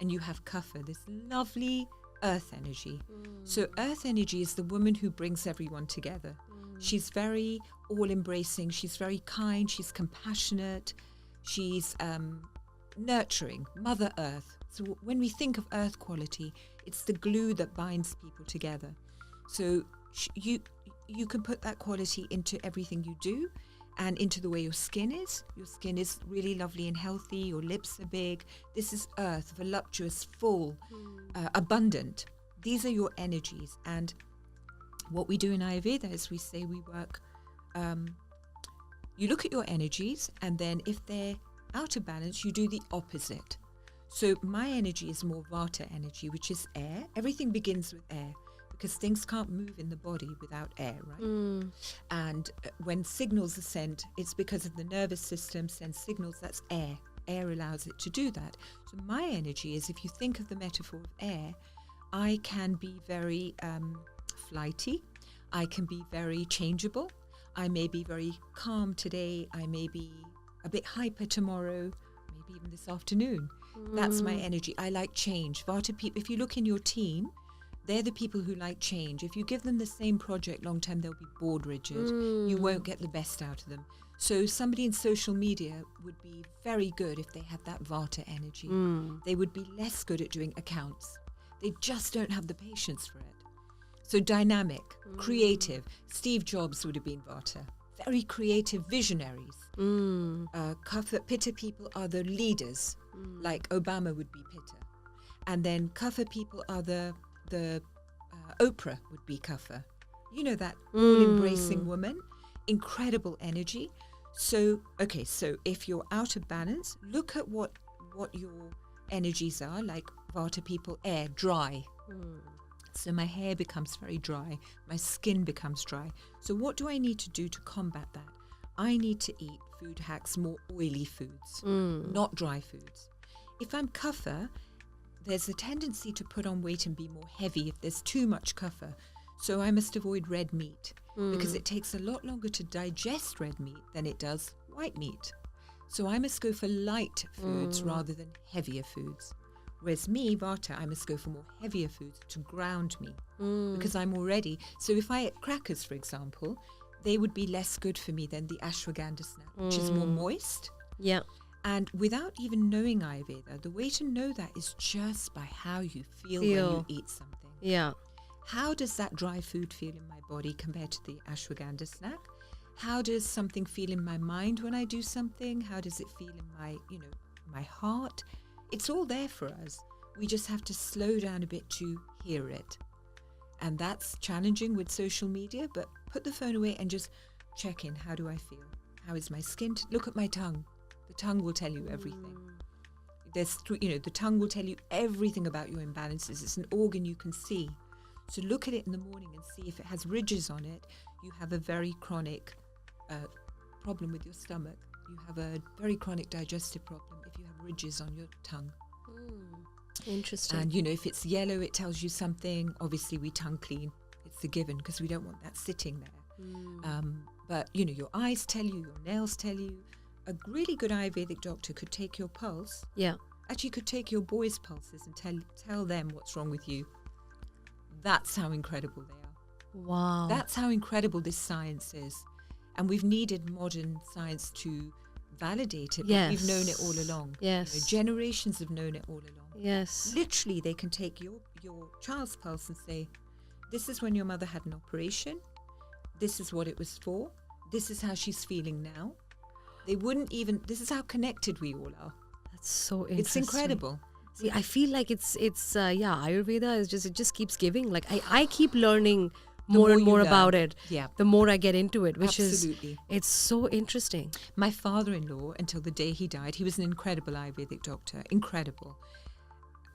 and you have Kapha, this lovely earth energy. So earth energy is the woman who brings everyone together. She's very all-embracing. She's very kind. She's compassionate. She's nurturing, Mother Earth. So when we think of earth quality, it's the glue that binds people together. So you can put that quality into everything you do, and into the way your skin is. Your skin is really lovely and healthy. Your lips are big. This is earth, voluptuous, full, abundant. These are your energies. And what we do in Ayurveda is we say we work, you look at your energies, and then if they're out of balance, you do the opposite. So my energy is more Vata energy, which is air. Everything begins with air, because things can't move in the body without air, right? And when signals are sent, it's because of the nervous system sends signals. That's air. Air allows it to do that. So my energy is, if you think of the metaphor of air, I can be very flighty. I can be very changeable. I may be very calm today. I may be a bit hyper tomorrow, maybe even this afternoon. That's my energy. I like change. Vata people, if you look in your team, they're the people who like change. If you give them the same project long term, they'll be bored rigid. You won't get the best out of them. So somebody in social media would be very good if they had that Vata energy. They would be less good at doing accounts. They just don't have the patience for it. So dynamic, creative. Steve Jobs would have been Vata. Very creative visionaries. Kapha, Pitta people are the leaders, like Obama would be Pitta. And then Kapha people are the Oprah would be Kapha. You know, that all-embracing woman, incredible energy. So if you're out of balance, look at what your energies are, like Vata people, air, dry. So my hair becomes very dry, my skin becomes dry. So what do I need to do to combat that? I need to eat food hacks, more oily foods, not dry foods. If I'm kaffa, there's a tendency to put on weight and be more heavy if there's too much kaffa. So I must avoid red meat because it takes a lot longer to digest red meat than it does white meat. So I must go for light foods rather than heavier foods. Whereas me, Vata, I must go for more heavier foods to ground me because I'm already... So if I ate crackers, for example, they would be less good for me than the ashwagandha snack, which is more moist. Yeah. And without even knowing Ayurveda, the way to know that is just by how you feel when you eat something. Yeah. How does that dry food feel in my body compared to the ashwagandha snack? How does something feel in my mind when I do something? How does it feel in my, my heart? It's all there for us. We just have to slow down a bit to hear it. And that's challenging with social media, but put the phone away and just check in. How do I feel? How is my skin? Look at my tongue. The tongue will tell you everything. The tongue will tell you everything about your imbalances. It's an organ you can see. So look at it in the morning and see if it has ridges on it. You have a very chronic problem with your stomach. You have a very chronic digestive problem if you have ridges on your tongue. Interesting. And, if it's yellow, it tells you something. Obviously, we tongue clean. It's a given because we don't want that sitting there. But, your eyes tell you, your nails tell you. A really good Ayurvedic doctor could take your pulse. Yeah. Actually, could take your boys' pulses and tell them what's wrong with you. That's how incredible they are. Wow. That's how incredible this science is. And we've needed modern science to validate it, but we've known it all along. Yes. Generations have known it all along. Yes. Literally, they can take your child's pulse and say, this is when your mother had an operation. This is what it was for. This is how she's feeling now. They wouldn't even, this is how connected we all are. That's so interesting. It's incredible. See, I feel like it's Ayurveda is it just keeps giving. Like I keep learning more and more about it. Yeah. The more I get into it, which Absolutely. It's so interesting. My father-in-law, until the day he died, he was an incredible Ayurvedic doctor. Incredible.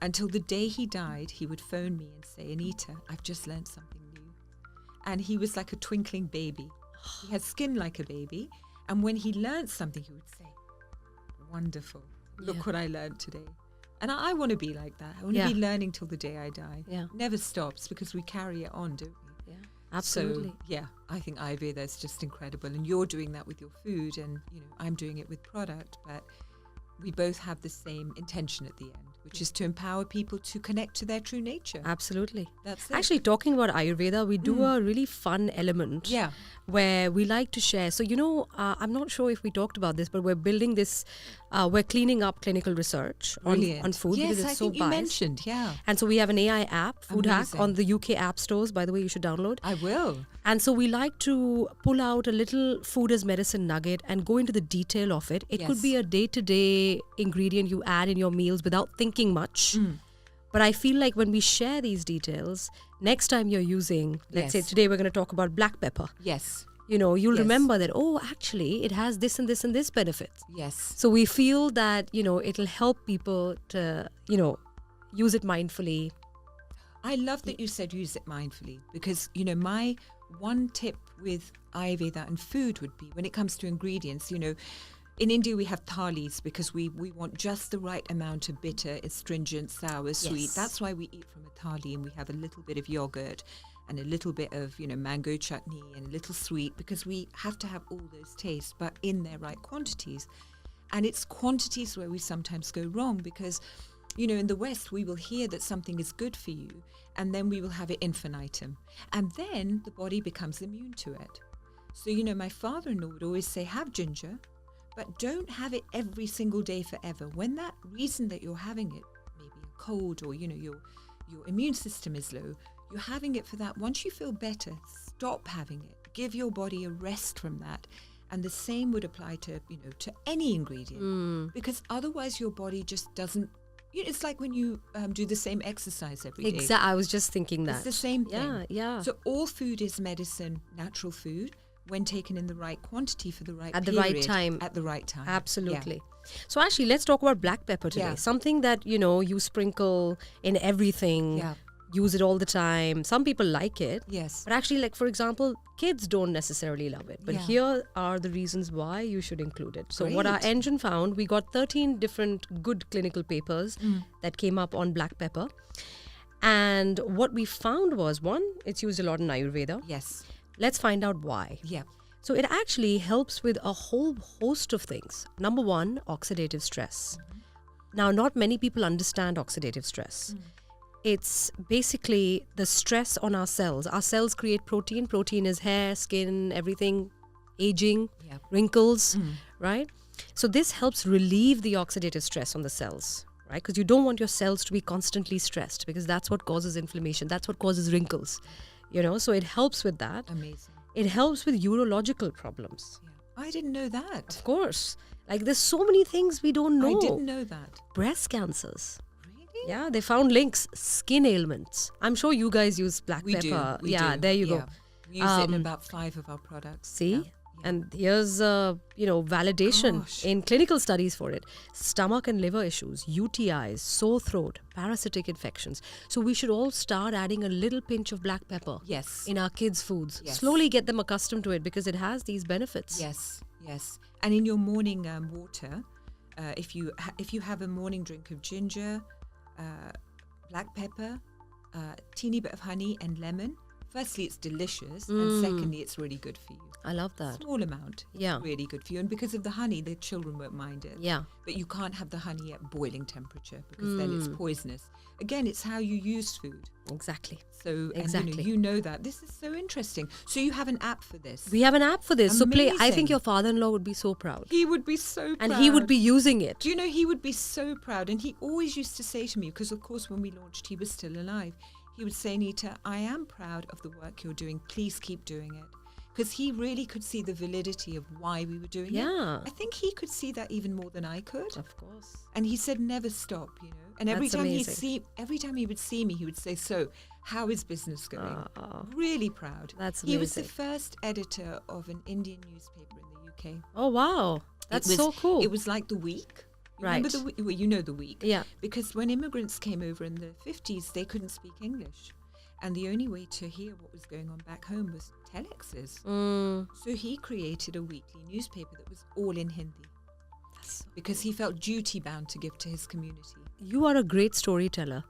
Until the day he died, he would phone me and say, Anita, I've just learned something new. And he was like a twinkling baby. He had skin like a baby. And when he learned something, he would say, wonderful. Look what I learned today. And I want to be like that. I want to be learning till the day I die. Yeah. Never stops because we carry it on, don't we? Yeah, absolutely. So, I think Ayurveda is just incredible. And you're doing that with your food and, I'm doing it with product. But we both have the same intention at the end, which is to empower people to connect to their true nature. Absolutely. That's it. Actually, talking about Ayurveda, we do a really fun element where we like to share. So, I'm not sure if we talked about this, but we're building this, we're cleaning up clinical research on food yes, because it's I so think you biased. mentioned, And so we have an AI app, Food Hack, Amazing. on the UK app stores. By the way, you should download. I will. And so we like to pull out a little food as medicine nugget and go into the detail of it. It could be a day-to-day ingredient you add in your meals without thinking much. But I feel like when we share these details, next time you're using, let's say today we're going to talk about black pepper. Yes. You'll remember that, actually, it has this and this and this benefits. Yes. So we feel that, it'll help people to, use it mindfully. I love that you said use it mindfully because, my one tip with Ayurveda and food would be when it comes to ingredients, in India we have thalis because we want just the right amount of bitter, astringent, sour, sweet. Yes. That's why we eat from a thali and we have a little bit of yogurt and a little bit of, mango chutney and a little sweet because we have to have all those tastes, but in their right quantities. And it's quantities where we sometimes go wrong because, in the West, we will hear that something is good for you and then we will have it infinitum. And then the body becomes immune to it. So, my father-in-law would always say, have ginger, but don't have it every single day forever. When that reason that you're having it, maybe a cold or, your immune system is low, you're having it for that. Once you feel better, stop having it. Give your body a rest from that. And the same would apply to, to any ingredient. Because otherwise your body just doesn't, it's like when you do the same exercise every day. Exactly. I was just thinking that. It's the same thing. Yeah. So all food is medicine, natural food, when taken in the right quantity for the right At the period, right time. At the right time. Absolutely. Yeah. So actually, let's talk about black pepper today. Yeah. Something that, you sprinkle in everything. Yeah. use it all the time. Some people like it. Yes. But actually, like, for example, kids don't necessarily love it. But Yeah. here are the reasons why you should include it. So what our Great. engine found, we got 13 different good clinical papers that came up on black pepper. And what we found was, one, it's used a lot in Ayurveda. Yes. Let's find out why. Yeah. So it actually helps with a whole host of things. Number one, oxidative stress. Now, not many people understand oxidative stress. It's basically the stress on our cells. Our cells create protein. Protein is hair, skin, everything, aging, Yeah. wrinkles, right? So this helps relieve the oxidative stress on the cells, right? Because you don't want your cells to be constantly stressed, because that's what causes inflammation. That's what causes wrinkles, so it helps with that. Amazing. It helps with urological problems. Yeah. I didn't know that. Of course. Like, there's so many things we don't know. I didn't know that. Breast cancers. Really? Yeah, they found links. Skin ailments. I'm sure you guys use black We pepper. do. We yeah, do. there you Yeah. go. We use it in about 5 of our products. See? Yeah. And here's validation Gosh. in clinical studies for it. Stomach and liver issues, UTIs, sore throat, parasitic infections. So we should all start adding a little pinch of black pepper Yes. in our kids' foods. Yes. Slowly get them accustomed to it, because it has these benefits. Yes. Yes. And in your morning water, if you have a morning drink of ginger, black pepper, teeny bit of honey and lemon, firstly it's delicious, and secondly it's really good for you. I love that. Small amount. Yeah. Really good for you. And because of the honey, the children won't mind it. Yeah. But you can't have the honey at boiling temperature, because then it's poisonous. Again, it's how you use food. Exactly. So, Exactly. and you know that. This is so interesting. So you have an app for this. We have an app for this. So I Amazing. think your father-in-law would be so proud. He would be so proud. And he would be using it. Do you know, he would be so proud. And he always used to say to me, because of course when we launched, he was still alive. He would say, Anita, I am proud of the work you're doing. Please keep doing it. Because he really could see the validity of why we were doing it. Yeah. I think he could see that even more than I could. Of course. And he said, never stop, And every That's time amazing. every time he would see me, he would say, so how is business going? Oh, Really proud. that's He was the amazing. first editor of an Indian newspaper in the UK. Oh, wow. That's so cool. It was like The Week. You Remember Right. The Week? Well, you know The Week. Yeah. Because when immigrants came over in the 50s, they couldn't speak English. And the only way to hear what was going on back home was telexes. So he created a weekly newspaper that was all in Hindi, because he felt duty bound to give to his community. You are a great storyteller.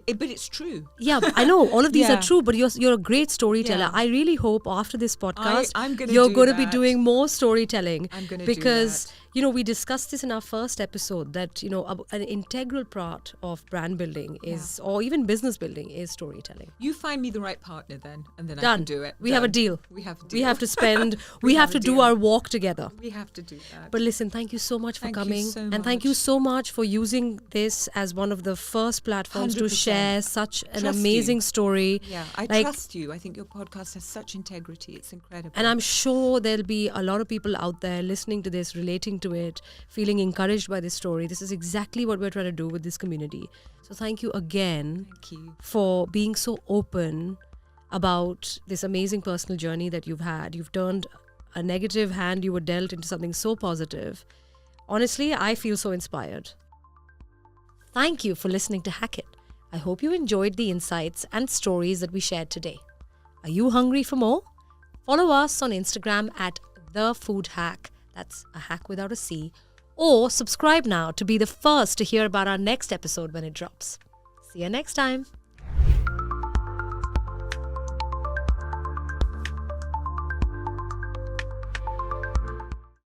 But it's true. Yeah, I know all of these Yeah. are true, but you're a great storyteller. Yeah. I really hope after this podcast I'm gonna you're do going to be that. doing more storytelling. I'm gonna do because that. we discussed this in our first episode that an integral part of brand building is, or even business building, is storytelling. You find me the right partner then, and then I Done. can do it. We have a Done. deal. We have a We deal. have to spend. we have have to a do deal. our walk together. We have to do that. But listen, thank you so much for Thank you coming. so And thank you much. so much for using this as one of the first platforms to 100%. share such an Trust amazing you. story. Yeah, I Like- trust you. I think your podcast has such integrity. It's incredible. And I'm sure there'll be a lot of people out there listening to this, relating to it, feeling encouraged by this story. This is exactly what we're trying to do with this community. So thank you again Thank you. for being so open about this amazing personal journey that you've had. You've turned a negative hand you were dealt into something so positive. Honestly, I feel so inspired. Thank you for listening to Hack It. I hope you enjoyed the insights and stories that we shared today. Are you hungry for more? Follow us on Instagram at The Food Hack. That's a hack without a C. Or subscribe now to be the first to hear about our next episode when it drops. See you next time.